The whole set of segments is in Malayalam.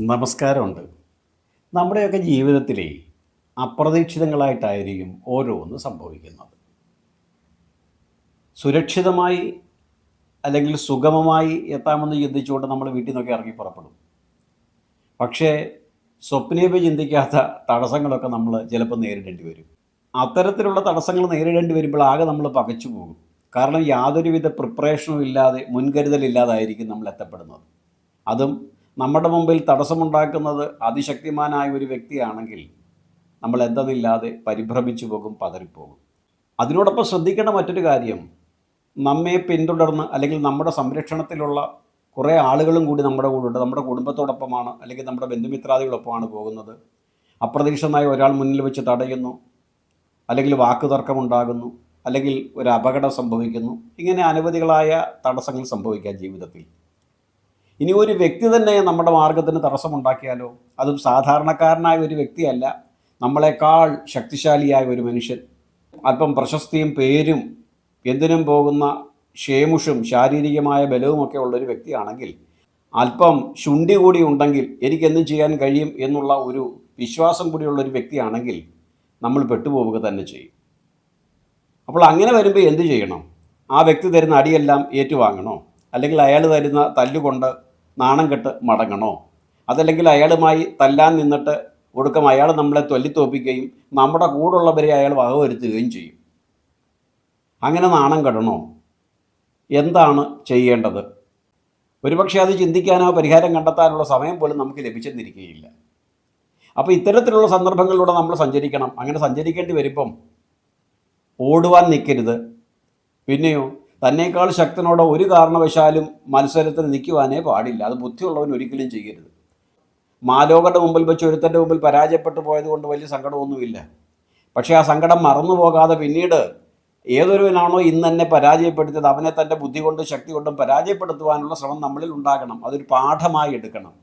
നമസ്കാരമുണ്ട്. നമ്മുടെയൊക്കെ ജീവിതത്തിലെ അപ്രതീക്ഷിതങ്ങളായിട്ടായിരിക്കും ഓരോന്ന് സംഭവിക്കുന്നത്. സുരക്ഷിതമായി അല്ലെങ്കിൽ സുഗമമായി എത്താമെന്ന് ചിന്തിച്ചുകൊണ്ട് നമ്മൾ വീട്ടിൽ നിന്നൊക്കെ ഇറങ്ങി പുറപ്പെടും. പക്ഷേ സ്വപ്നേപി ചിന്തിക്കാത്ത തടസ്സങ്ങളൊക്കെ നമ്മൾ ചിലപ്പോൾ നേരിടേണ്ടി വരും. അത്തരത്തിലുള്ള തടസ്സങ്ങൾ നേരിടേണ്ടി വരുമ്പോൾ ആകെ നമ്മൾ പകച്ചു പോകും. കാരണം യാതൊരുവിധ പ്രിപ്പറേഷനും ഇല്ലാതെ, മുൻകരുതലില്ലാതായിരിക്കും നമ്മൾ എത്തപ്പെടുന്നത്. അതും നമ്മുടെ മുമ്പിൽ തടസ്സമുണ്ടാക്കുന്നത് അതിശക്തിമാനായ ഒരു വ്യക്തിയാണെങ്കിൽ നമ്മൾ എന്തെന്നില്ലാതെ പരിഭ്രമിച്ചു പോകും, പതറിപ്പോകും. അതിനോടൊപ്പം ശ്രദ്ധിക്കേണ്ട മറ്റൊരു കാര്യം, നമ്മെ പിന്തുടർന്ന് അല്ലെങ്കിൽ നമ്മുടെ സംരക്ഷണത്തിലുള്ള കുറേ ആളുകളും കൂടി നമ്മുടെ കൂടെ ഉണ്ട്. നമ്മുടെ കുടുംബത്തോടൊപ്പമാണ് അല്ലെങ്കിൽ നമ്മുടെ ബന്ധുമിത്രാദികളൊപ്പമാണ് പോകുന്നത്. അപ്രതീക്ഷിതമായി ഒരാൾ മുന്നിൽ വെച്ച് തടയുന്നു, അല്ലെങ്കിൽ വാക്കുതർക്കമുണ്ടാകുന്നു, അല്ലെങ്കിൽ ഒരു അപകടം സംഭവിക്കുന്നു. ഇങ്ങനെ അനവധികളായ തടസ്സങ്ങൾ സംഭവിക്കാം ജീവിതത്തിൽ. ഇനി ഒരു വ്യക്തി തന്നെ നമ്മുടെ മാർഗത്തിന് തടസ്സമുണ്ടാക്കിയാലോ? അതും സാധാരണക്കാരനായ ഒരു വ്യക്തിയല്ല, നമ്മളെക്കാൾ ശക്തിശാലിയായ ഒരു മനുഷ്യൻ, അല്പം പ്രശസ്തിയും പേരും എന്തിനും പോകുന്ന ക്ഷേമുഷും ശാരീരികമായ ബലവുമൊക്കെ ഉള്ളൊരു വ്യക്തിയാണെങ്കിൽ, അല്പം ശുണ്ഠി കൂടി ഉണ്ടെങ്കിൽ എനിക്കെന്തും ചെയ്യാൻ കഴിയും എന്നുള്ള ഒരു വിശ്വാസം കൂടിയുള്ളൊരു വ്യക്തിയാണെങ്കിൽ നമ്മൾ പെട്ടുപോവുക തന്നെ ചെയ്യും. അപ്പോൾ അങ്ങനെ വരുമ്പോൾ എന്ത് ചെയ്യണം? ആ വ്യക്തി തരുന്ന അടിയെല്ലാം ഏറ്റുവാങ്ങണോ? അല്ലെങ്കിൽ അയാൾ തരുന്ന തല്ലുകൊണ്ട് നാണം കെട്ട് മടങ്ങണോ? അതല്ലെങ്കിൽ അയാളുമായി തല്ലാൻ നിന്നിട്ട് ഒടുക്കം അയാൾ നമ്മളെ തല്ലിത്തോപ്പിക്കുകയും നമ്മുടെ കൂടുള്ളവരെ അയാൾ വകവരുത്തുകയും ചെയ്യും. അങ്ങനെ നാണം കെടണോ? എന്താണ് ചെയ്യേണ്ടത്? ഒരുപക്ഷെ അത് ചിന്തിക്കാനോ പരിഹാരം കണ്ടെത്താനുള്ള സമയം പോലും നമുക്ക് ലഭിച്ചെന്നിരിക്കുകയില്ല. അപ്പോൾ ഇത്തരത്തിലുള്ള സന്ദർഭങ്ങളിലൂടെ നമ്മൾ സഞ്ചരിക്കണം. അങ്ങനെ സഞ്ചരിക്കേണ്ടി വരുമ്പം ഓടുവാൻ നിൽക്കരുത്. പിന്നെയോ തന്നേക്കാൾ ശക്തനോട് ഒരു കാരണവശാലും മത്സരത്തിന് നിൽക്കുവാനേ പാടില്ല. അത് ബുദ്ധിയുള്ളവൻ ഒരിക്കലും ചെയ്യരുത്. മാലോകരുടെ മുമ്പിൽ വെച്ച് ഒരുത്തൻ്റെ മുമ്പിൽ പരാജയപ്പെട്ടു പോയതുകൊണ്ട് വലിയ സങ്കടമൊന്നുമില്ല. പക്ഷേ ആ സങ്കടം മറന്നു പോകാതെ പിന്നീട് ഏതൊരുവനാണോ ഇന്ന് എന്നെ പരാജയപ്പെടുത്തിയത് അവനെ തൻ്റെ ബുദ്ധി കൊണ്ടും ശക്തി കൊണ്ടും പരാജയപ്പെടുത്തുവാനുള്ള ശ്രമം നമ്മളിൽ ഉണ്ടാകണം. അതൊരു പാഠമായി എടുക്കണം.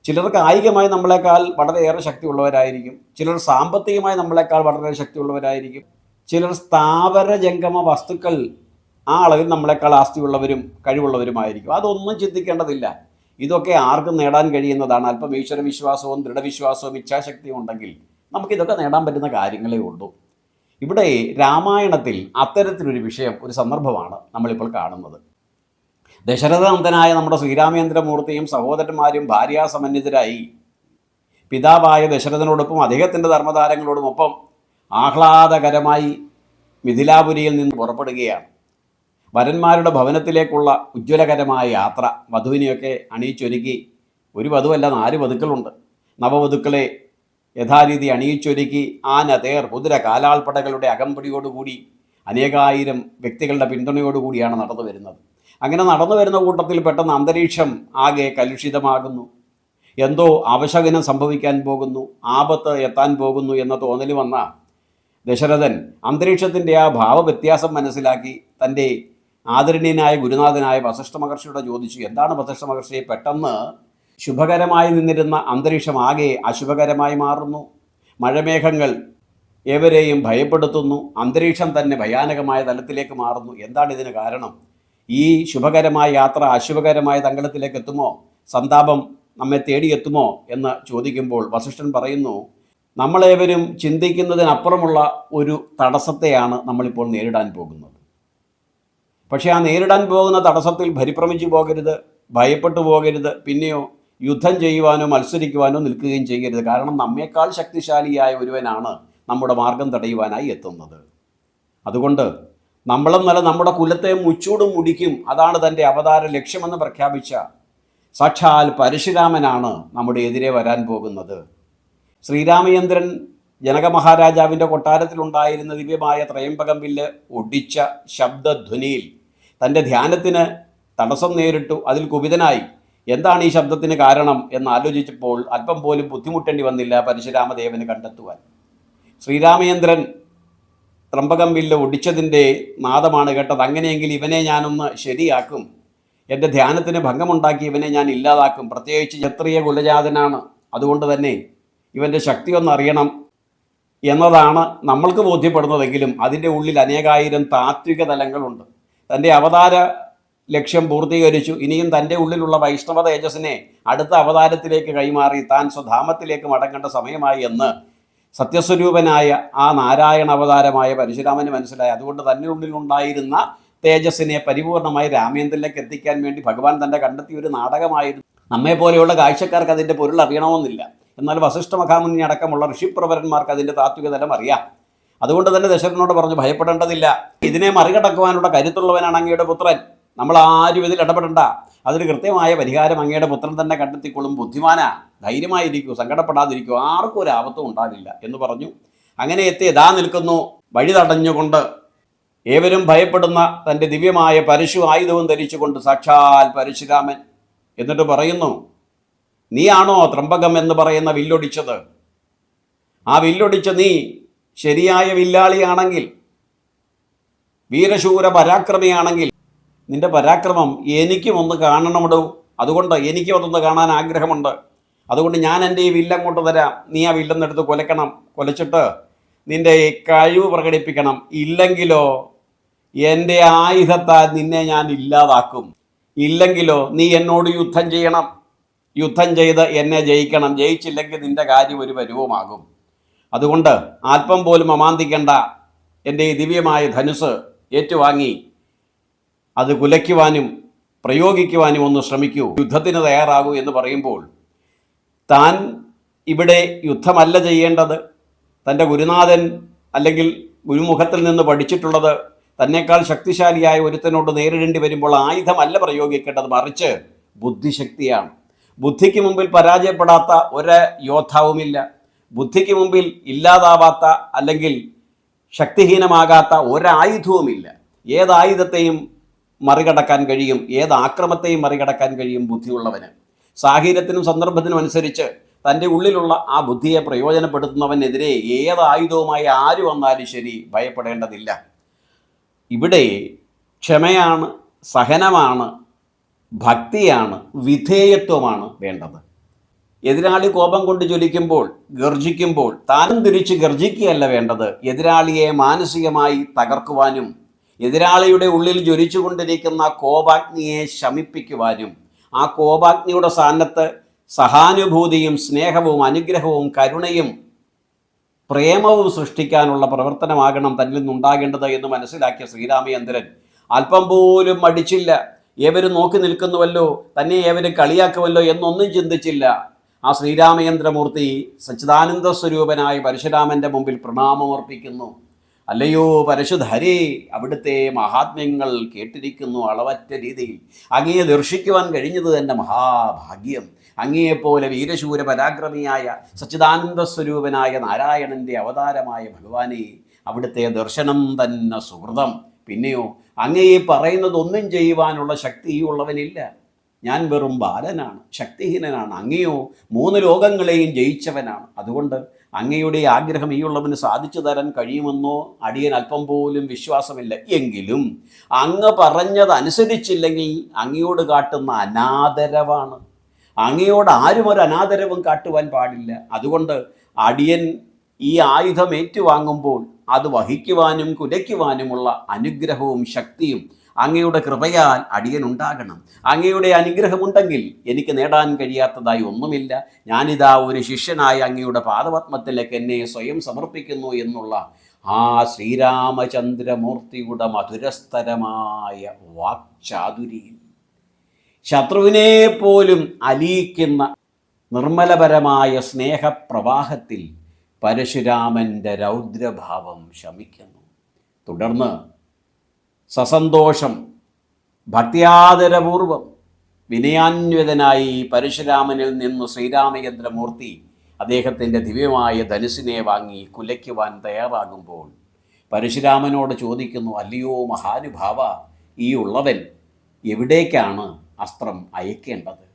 ചിലർ കായികമായി നമ്മളെക്കാൾ വളരെയേറെ ശക്തിയുള്ളവരായിരിക്കും, ചിലർ സാമ്പത്തികമായി നമ്മളെക്കാൾ വളരെ ശക്തിയുള്ളവരായിരിക്കും, ചിലർ സ്ഥാവര ജംഗമ വസ്തുക്കൾ ആ അളവിൽ നമ്മളെക്കാൾ ആസ്തിയുള്ളവരും കഴിവുള്ളവരുമായിരിക്കും. അതൊന്നും ചിന്തിക്കേണ്ടതില്ല. ഇതൊക്കെ ആർക്കും നേടാൻ കഴിയുന്നതാണ്. അല്പം ഈശ്വരവിശ്വാസവും ദൃഢവിശ്വാസവും ഇച്ഛാശക്തിയും ഉണ്ടെങ്കിൽ നമുക്കിതൊക്കെ നേടാൻ പറ്റുന്ന കാര്യങ്ങളേ ഉള്ളൂ. ഇവിടെ രാമായണത്തിൽ അത്തരത്തിലൊരു വിഷയം, ഒരു സന്ദർഭമാണ് നമ്മളിപ്പോൾ കാണുന്നത്. ദശരഥനന്ദനായ നമ്മുടെ ശ്രീരാമചന്ദ്രമൂർത്തിയും സഹോദരന്മാരും ഭാര്യാസമന്വിതരായി പിതാവായ ദശരഥനോടൊപ്പം അദ്ദേഹത്തിൻ്റെ ധർമ്മതാരങ്ങളോടുമൊപ്പം ആഹ്ലാദകരമായി മിഥിലാപുരിയിൽ നിന്ന് പുറപ്പെടുകയാണ്. വരന്മാരുടെ ഭവനത്തിലേക്കുള്ള ഉജ്ജ്വലകരമായ യാത്ര. വധുവിനെയൊക്കെ അണിയിച്ചൊരുക്കി, ഒരു വധുവല്ല 4 വധുക്കളുണ്ട്. നവവധുക്കളെ യഥാരീതി അണിയിച്ചൊരുക്കി ആന, കുതിര, കാലാൾപ്പടകളുടെ അകമ്പടിയോടുകൂടി അനേകായിരം വ്യക്തികളുടെ പിന്തുണയോടുകൂടിയാണ് നടന്നു വരുന്നത്. അങ്ങനെ നടന്നു വരുന്ന കൂട്ടത്തിൽ പെട്ടെന്ന് അന്തരീക്ഷം ആകെ കലുഷിതമാകുന്നു. എന്തോ അവശകനം സംഭവിക്കാൻ പോകുന്നു, ആപത്ത് എത്താൻ പോകുന്നു എന്ന തോന്നൽ വന്ന ദശരഥൻ അന്തരീക്ഷത്തിൻ്റെ ആ ഭാവവ്യത്യാസം മനസ്സിലാക്കി തൻ്റെ ആദരണീയനായ ഗുരുനാഥനായ വസിഷ്ഠ മഹർഷിയോട് ചോദിച്ചു, എന്താണ് വസിഷ്ഠ മഹർഷിയെ പെട്ടെന്ന് ശുഭകരമായി നിന്നിരുന്ന അന്തരീക്ഷം ആകെ അശുഭകരമായി മാറുന്നു? മഴമേഘങ്ങൾ ഏവരെയും ഭയപ്പെടുത്തുന്നു, അന്തരീക്ഷം തന്നെ ഭയാനകമായ തലത്തിലേക്ക് മാറുന്നു. എന്താണ് ഇതിന് കാരണം? ഈ ശുഭകരമായ യാത്ര അശുഭകരമായ തങ്കലത്തിലേക്ക് എത്തുമോ? സന്താപം നമ്മെ തേടിയെത്തുമോ എന്ന് ചോദിക്കുമ്പോൾ വസിഷ്ഠൻ പറയുന്നു, നമ്മളേവരും ചിന്തിക്കുന്നതിനപ്പുറമുള്ള ഒരു തടസ്സത്തെയാണ് നമ്മളിപ്പോൾ നേരിടാൻ പോകുന്നത്. പക്ഷേ ആ നേരിടാൻ പോകുന്ന തടസ്സത്തിൽ പരിഭ്രമിച്ചു പോകരുത്, ഭയപ്പെട്ടു പോകരുത്. പിന്നെയോ യുദ്ധം ചെയ്യുവാനോ മത്സരിക്കുവാനോ നിൽക്കുകയും ചെയ്യരുത്. കാരണം നമ്മേക്കാൾ ശക്തിശാലിയായ ഒരുവനാണ് നമ്മുടെ മാർഗം തടയുവാനായി എത്തുന്നത്. അതുകൊണ്ട് നമ്മളെന്നല്ല, നമ്മുടെ കുലത്തെ മുച്ചൂടും മുടിക്കും. അതാണ് തൻ്റെ അവതാര ലക്ഷ്യമെന്ന് പ്രഖ്യാപിച്ച സാക്ഷാൽ പരശുരാമനാണ് നമ്മുടെ എതിരെ വരാൻ പോകുന്നത്. ശ്രീരാമചന്ദ്രൻ ജനക മഹാരാജാവിൻ്റെ കൊട്ടാരത്തിലുണ്ടായിരുന്ന ദിവ്യമായ ത്രയംബകം വില്ല് ഒടിച്ച ശബ്ദധ്വനിയിൽ തൻ്റെ ധ്യാനത്തിന് തടസ്സം നേരിട്ടു. അതിൽ കുപിതനായി എന്താണ് ഈ ശബ്ദത്തിന് കാരണം എന്നാലോചിച്ചപ്പോൾ അല്പം പോലും ബുദ്ധിമുട്ടേണ്ടി വന്നില്ല പരശുരാമദേവന് കണ്ടെത്തുവാൻ. ശ്രീരാമചന്ദ്രൻ ത്രംബകം വില്ല് ഒടിച്ചതിൻ്റെ നാദമാണ് കേട്ടത്. അങ്ങനെയെങ്കിൽ ഇവനെ ഞാനൊന്ന് ശരിയാക്കും, എൻ്റെ ധ്യാനത്തിന് ഭംഗമുണ്ടാക്കി ഇവനെ ഞാൻ ഇല്ലാതാക്കും. പ്രത്യേകിച്ച് ക്ഷത്രിയ കുലജാതനാണ്, അതുകൊണ്ട് തന്നെ ഇവൻ്റെ ശക്തി ഒന്നറിയണം എന്നതാണ് നമ്മൾക്ക് ബോധ്യപ്പെടുന്നതെങ്കിലും അതിൻ്റെ ഉള്ളിൽ അനേകായിരം താത്വിക തലങ്ങളുണ്ട്. തൻ്റെ അവതാര ലക്ഷ്യം പൂർത്തീകരിച്ചു. ഇനിയും തൻ്റെ ഉള്ളിലുള്ള വൈഷ്ണവ തേജസ്സിനെ അടുത്ത അവതാരത്തിലേക്ക് കൈമാറി താൻ സ്വധാമത്തിലേക്ക് മടങ്ങേണ്ട സമയമായി എന്ന് സത്യസ്വരൂപനായ ആ നാരായണ അവതാരമായ പരശുരാമന് മനസ്സിലായി. അതുകൊണ്ട് തന്നെ ഉള്ളിലുണ്ടായിരുന്ന തേജസ്സിനെ പരിപൂർണമായി രാമേന്ദ്രനിലേക്ക് എത്തിക്കാൻ വേണ്ടി ഭഗവാൻ തന്നെ കണ്ടെത്തിയ ഒരു നാടകമായിരുന്നു. നമ്മെപ്പോലെയുള്ള കാഴ്ചക്കാർക്ക് അതിൻ്റെ പൊരുൾ അറിയണമെന്നില്ല. എന്നാൽ വസിഷ്ഠ മഹാമുനി അടക്കമുള്ള ഋഷിപ്രവരന്മാർക്ക് അതിൻ്റെ താത്വിക തലം അറിയാം. അതുകൊണ്ട് തന്നെ ദശരഥനോട് പറഞ്ഞു, ഭയപ്പെടേണ്ടതില്ല, ഇതിനെ മറികടക്കുവാനുള്ള കരുത്തുള്ളവനാണ് അങ്ങയുടെ പുത്രൻ, നമ്മൾ ആരും ഇതിൽ ഇടപെടണ്ട, അതിന് കൃത്യമായ പരിഹാരം അങ്ങയുടെ പുത്രൻ തന്നെ കണ്ടെത്തിക്കൊള്ളും, ബുദ്ധിമാനാ, ധൈര്യമായിരിക്കൂ, സങ്കടപ്പെടാതിരിക്കൂ, ആർക്കും ഒരു ആപത്തും ഉണ്ടാകില്ല എന്ന് പറഞ്ഞു. അങ്ങനെ എത്തി ഇതാ നിൽക്കുന്നു വഴി തടഞ്ഞുകൊണ്ട് ഏവരും ഭയപ്പെടുന്ന തൻ്റെ ദിവ്യമായ പരശു ആയുധവും ധരിച്ചുകൊണ്ട് സാക്ഷാൽ പരശുരാമൻ. എന്നിട്ട് പറയുന്നു, നീയാണോ ത്രംബകം എന്ന് പറയുന്ന വില്ലൊടിച്ചത്? ആ വില്ലൊടിച്ച നീ ശരിയായ വില്ലാളിയാണെങ്കിൽ, വീരശൂര പരാക്രമിയാണെങ്കിൽ നിന്റെ പരാക്രമം എനിക്കും ഒന്ന് കാണണമിടൂ. അതുകൊണ്ട് എനിക്കും അതൊന്ന് കാണാൻ ആഗ്രഹമുണ്ട്. അതുകൊണ്ട് ഞാൻ എൻ്റെ ഈ വില്ലങ്ങോട്ട് തരാം, നീ ആ വില്ലെന്നെടുത്ത് കൊലക്കണം, കൊലച്ചിട്ട് നിന്റെ ഈ കഴിവ് പ്രകടിപ്പിക്കണം. ഇല്ലെങ്കിലോ എൻ്റെ ആയുധത്താൽ നിന്നെ ഞാൻ ഇല്ലാതാക്കും. ഇല്ലെങ്കിലോ നീ എന്നോട് യുദ്ധം ചെയ്യണം, യുദ്ധം ചെയ്ത് എന്നെ ജയിക്കണം. ജയിച്ചില്ലെങ്കിൽ നിന്റെ കാര്യം ഒരു പരുവമാകും. അതുകൊണ്ട് അല്പം പോലും അമാന്തിക്കേണ്ട, എൻ്റെ ഈ ദിവ്യമായ ധനുസ് ഏറ്റുവാങ്ങി അത് കുലയ്ക്കുവാനും പ്രയോഗിക്കുവാനും ഒന്ന് ശ്രമിക്കൂ, യുദ്ധത്തിന് തയ്യാറാകൂ എന്ന് പറയുമ്പോൾ താൻ ഇവിടെ യുദ്ധമല്ല ചെയ്യേണ്ടത്, തൻ്റെ ഗുരുനാഥൻ അല്ലെങ്കിൽ ഗുരുമുഖത്തിൽ നിന്ന് പഠിച്ചിട്ടുള്ളത് തന്നേക്കാൾ ശക്തിശാലിയായ ഒരുത്തനോട് നേരിടേണ്ടി വരുമ്പോൾ ആയുധമല്ല പ്രയോഗിക്കേണ്ടത്, മറിച്ച് ബുദ്ധിശക്തിയാണ്. ബുദ്ധിക്ക് മുമ്പിൽ പരാജയപ്പെടാത്ത ഒരു യോദ്ധാവുമില്ല. ബുദ്ധിക്ക് മുമ്പിൽ ഇല്ലാതാവാത്ത അല്ലെങ്കിൽ ശക്തിഹീനമാകാത്ത ഒരായുധവുമില്ല. ഏതായുധത്തെയും മറികടക്കാൻ കഴിയും, ഏത് ആക്രമത്തെയും മറികടക്കാൻ കഴിയും ബുദ്ധിയുള്ളവന്. സാഹചര്യത്തിനും സന്ദർഭത്തിനും അനുസരിച്ച് തൻ്റെ ഉള്ളിലുള്ള ആ ബുദ്ധിയെ പ്രയോജനപ്പെടുത്തുന്നവനെതിരെ ഏത് ആയുധവുമായി ആര് വന്നാലും ശരി ഭയപ്പെടേണ്ടതില്ല. ഇവിടെ ക്ഷമയാണ്, സഹനമാണ്, ഭക്തിയാണ്, വിധേയത്വമാണ് വേണ്ടത്. എതിരാളി കോപം കൊണ്ട് ജ്വലിക്കുമ്പോൾ, ഗർജിക്കുമ്പോൾ താനും തിരിച്ച് ഗർജിക്കുകയല്ല വേണ്ടത്. എതിരാളിയെ മാനസികമായി തകർക്കുവാനും എതിരാളിയുടെ ഉള്ളിൽ ജ്വലിച്ചുകൊണ്ടിരിക്കുന്ന കോപാഗ്നിയെ ശമിപ്പിക്കുവാനും ആ കോപാഗ്നിയുടെ സ്ഥാനത്ത് സഹാനുഭൂതിയും സ്നേഹവും അനുഗ്രഹവും കരുണയും പ്രേമവും സൃഷ്ടിക്കാനുള്ള പ്രവർത്തനമാകണം തന്നിൽ നിന്നുണ്ടാകേണ്ടത് എന്ന് മനസ്സിലാക്കിയ ശ്രീരാമചന്ദ്രൻ അല്പം പോലും മടിച്ചില്ല. ഏവരും നോക്കി നിൽക്കുന്നുവല്ലോ, തന്നെ ഏവരും കളിയാക്കുമല്ലോ എന്നൊന്നും ചിന്തിച്ചില്ല. ആ ശ്രീരാമചന്ദ്രമൂർത്തി സച്ചിദാനന്ദ സ്വരൂപനായ പരശുരാമൻ്റെ മുമ്പിൽ പ്രണാമമർപ്പിക്കുന്നു. അല്ലയോ പരശുധരേ, അവിടുത്തെ മഹാത്മ്യങ്ങൾ കേട്ടിരിക്കുന്നു അളവറ്റ രീതിയിൽ. അങ്ങയെ ദർശിക്കുവാൻ കഴിഞ്ഞത് തന്നെ മഹാഭാഗ്യം. അങ്ങയെപ്പോലെ വീരശൂര പരാക്രമിയായ സച്ചിദാനന്ദ സ്വരൂപനായ നാരായണൻ്റെ അവതാരമായ ഭഗവാനെ, അവിടുത്തെ ദർശനം തന്നെ സുഹൃതം. പിന്നെയോ അങ്ങയെ പറയുന്നതൊന്നും ചെയ്യുവാനുള്ള ശക്തിയുള്ളവനില്ല. ഞാൻ വെറും ബാലനാണ്, ശക്തിഹീനനാണ്. അങ്ങയോ 3 ലോകങ്ങളെയും ജയിച്ചവനാണ്. അതുകൊണ്ട് അങ്ങയുടെ ആഗ്രഹം ഈ ഉള്ളവന് സാധിച്ചു തരാൻ കഴിയുമെന്നോ അടിയൻ അല്പം പോലും വിശ്വാസമില്ല. എങ്കിലും അങ്ങ് പറഞ്ഞതനുസരിച്ചില്ലെങ്കിൽ അങ്ങയോട് കാട്ടുന്ന അനാദരവാണ്. അങ്ങയോട് ആരും ഒരു അനാദരവും കാട്ടുവാൻ പാടില്ല. അതുകൊണ്ട് അടിയൻ ഈ ആയുധം ഏറ്റുവാങ്ങുമ്പോൾ അത് വഹിക്കുവാനും കുലയ്ക്കുവാനുമുള്ള അനുഗ്രഹവും ശക്തിയും അങ്ങയുടെ കൃപയാൽ അടിയനുണ്ടാകണം. അങ്ങയുടെ അനുഗ്രഹമുണ്ടെങ്കിൽ എനിക്ക് നേടാൻ കഴിയാത്തതായി ഒന്നുമില്ല. ഞാനിതാ ഒരു ശിഷ്യനായ അങ്ങയുടെ പാദപത്മത്തിലേക്ക് എന്നെ സ്വയം സമർപ്പിക്കുന്നു എന്നുള്ള ആ ശ്രീരാമചന്ദ്രമൂർത്തിയുടെ മധുരസ്ഥരമായ വാക്ചാതുരിയും ശത്രുവിനെ പോലും അലിയിക്കുന്ന നിർമ്മലപരമായ സ്നേഹപ്രവാഹത്തിൽ പരശുരാമൻ്റെ രൗദ്രഭാവം ശമിക്കുന്നു. തുടർന്ന് സസന്തോഷം ഭക്ത്യാദരപൂർവം വിനയാന്വിതനായി പരശുരാമനിൽ നിന്ന് ശ്രീരാമചന്ദ്രമൂർത്തി അദ്ദേഹത്തിൻ്റെ ദിവ്യമായ ധനുസിനെ വാങ്ങി കുലയ്ക്കുവാൻ തയ്യാറാകുമ്പോൾ പരശുരാമനോട് ചോദിക്കുന്നു, അല്ലയോ മഹാനുഭാവ, ഈ ഉള്ളവൻ എവിടേക്കാണ് അസ്ത്രം അയക്കേണ്ടത്?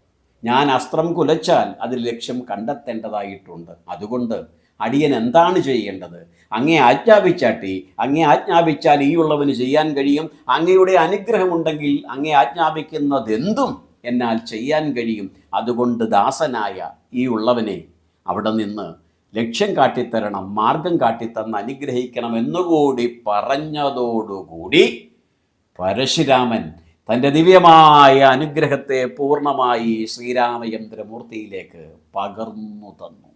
ഞാൻ അസ്ത്രം കുലച്ചാൽ അതിൽ ലക്ഷ്യം കണ്ടെത്തേണ്ടതായിട്ടുണ്ട്. അതുകൊണ്ട് അടിയൻ എന്താണ് ചെയ്യേണ്ടത്? അങ്ങേ ആജ്ഞാപിച്ചാട്ടി. അങ്ങേ ആജ്ഞാപിച്ചാൽ ഈ ഉള്ളവന് ചെയ്യാൻ കഴിയും. അങ്ങയുടെ അനുഗ്രഹമുണ്ടെങ്കിൽ അങ്ങേ ആജ്ഞാപിക്കുന്നതെന്തും എന്നാൽ ചെയ്യാൻ കഴിയും. അതുകൊണ്ട് ദാസനായ ഈ ഉള്ളവനെ അവിടെ നിന്ന് ലക്ഷ്യം കാട്ടിത്തരണം, മാർഗം കാട്ടിത്തന്ന് അനുഗ്രഹിക്കണം എന്നുകൂടി പറഞ്ഞതോടുകൂടി പരശുരാമൻ തൻ്റെ ദിവ്യമായ അനുഗ്രഹത്തെ പൂർണ്ണമായി ശ്രീരാമചന്ദ്രമൂർത്തിയിലേക്ക് പകർന്നു തന്നു.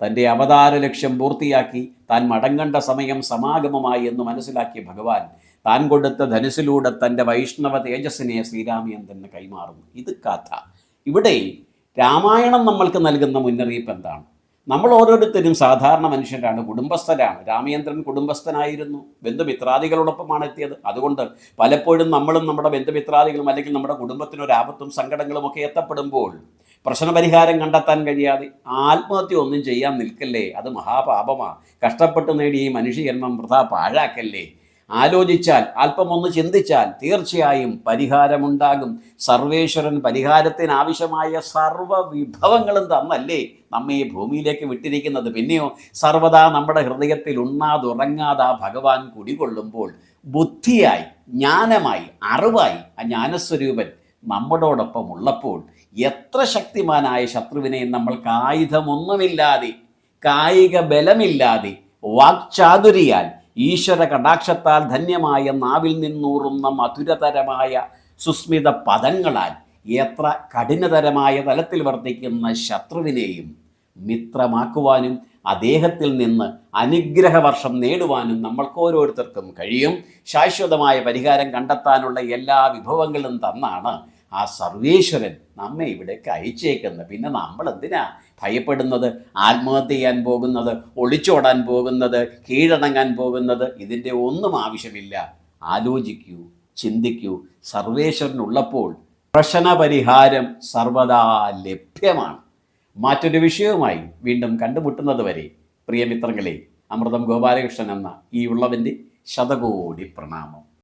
തൻ്റെ അവതാര ലക്ഷ്യം പൂർത്തിയാക്കി താൻ മടങ്ങേണ്ട സമയം സമാഗമമായി എന്ന് മനസ്സിലാക്കിയ ഭഗവാൻ താൻ കൊടുത്ത ധനുസിലൂടെ തൻ്റെ വൈഷ്ണവ തേജസ്സിനെ ശ്രീരാമചന്ദ്രന് കൈമാറുന്നു. ഇത് കഥ. ഇവിടെ രാമായണം നമ്മൾക്ക് നൽകുന്ന മുന്നറിയിപ്പ് എന്താണ്? നമ്മൾ ഓരോരുത്തരും സാധാരണ മനുഷ്യരാണ്, കുടുംബസ്ഥരാണ്. രാമചന്ദ്രൻ കുടുംബസ്ഥനായിരുന്നു, ബന്ധുമിത്രാദികളോടൊപ്പമാണ് എത്തിയത്. അതുകൊണ്ട് പലപ്പോഴും നമ്മളും നമ്മുടെ ബന്ധുമിത്രാദികളും അല്ലെങ്കിൽ നമ്മുടെ കുടുംബത്തിനൊരാപത്തും സങ്കടങ്ങളും ഒക്കെ എത്തപ്പെടുമ്പോൾ പ്രശ്നപരിഹാരം കണ്ടെത്താൻ കഴിയാതെ ആത്മഹത്യ ഒന്നും ചെയ്യാൻ നിൽക്കല്ലേ, അത് മഹാപാപമാണ്. കഷ്ടപ്പെട്ട് നേടിയ ഈ മനുഷ്യജന്മം വൃഥാ പാഴാക്കല്ലേ. ആലോചിച്ചാൽ, അല്പമൊന്ന് ചിന്തിച്ചാൽ തീർച്ചയായും പരിഹാരമുണ്ടാകും. സർവേശ്വരൻ പരിഹാരത്തിനാവശ്യമായ സർവ്വ വിഭവങ്ങളും തന്നല്ലേ നമ്മെ ഈ ഭൂമിയിലേക്ക് വിട്ടിരിക്കുന്നത്. പിന്നെയോ സർവദാ നമ്മുടെ ഹൃദയത്തിൽ ഉണ്ണാതുറങ്ങാതെ ഭഗവാൻ കുടികൊള്ളുമ്പോൾ ബുദ്ധിയായി, ജ്ഞാനമായി, അറിവായി ആ ജ്ഞാനസ്വരൂപൻ നമ്മളോടൊപ്പം ഉള്ളപ്പോൾ എത്ര ശക്തിമാനായ ശത്രുവിനെ നമ്മൾക്ക് ആയുധമൊന്നുമില്ലാതെ, കായിക ബലമില്ലാതെ, വാക്ചാതുരിയാൽ, ഈശ്വര കടാക്ഷത്താൽ ധന്യമായ നാവിൽ നിന്നൂറുന്ന മധുരതരമായ സുസ്മിത പദങ്ങളാൽ എത്ര കഠിനതരമായ തലത്തിൽ വർദ്ധിക്കുന്ന ശത്രുവിനെയും മിത്രമാക്കുവാനും അദ്ദേഹത്തിൽ നിന്ന് അനുഗ്രഹവർഷം നേടുവാനും നമ്മൾക്ക് ഓരോരുത്തർക്കും കഴിയും. ശാശ്വതമായ പരിഹാരം കണ്ടെത്താനുള്ള എല്ലാ വിഭവങ്ങളും തന്നാണ് ആ സർവേശ്വരൻ നമ്മെ ഇവിടേക്ക് അയച്ചേക്കുന്നത്. പിന്നെ നമ്മൾ എന്തിനാ ഭയപ്പെടുന്നത്, ആത്മഹത്യ ചെയ്യാൻ പോകുന്നത്, ഒളിച്ചോടാൻ പോകുന്നത്, കീഴടങ്ങാൻ പോകുന്നത്? ഇതിൻ്റെ ഒന്നും ആവശ്യമില്ല. ആലോചിക്കൂ, ചിന്തിക്കൂ. സർവേശ്വരനുള്ളപ്പോൾ പ്രശ്നപരിഹാരം സർവദാ ലഭ്യമാണ്. മറ്റൊരു വിഷയവുമായി വീണ്ടും കണ്ടുമുട്ടുന്നത് വരെ പ്രിയമിത്രങ്ങളെ, അമൃതം ഗോപാലകൃഷ്ണൻ എന്ന ഈ ഉള്ളവൻ്റെ ശതകോടി പ്രണാമം.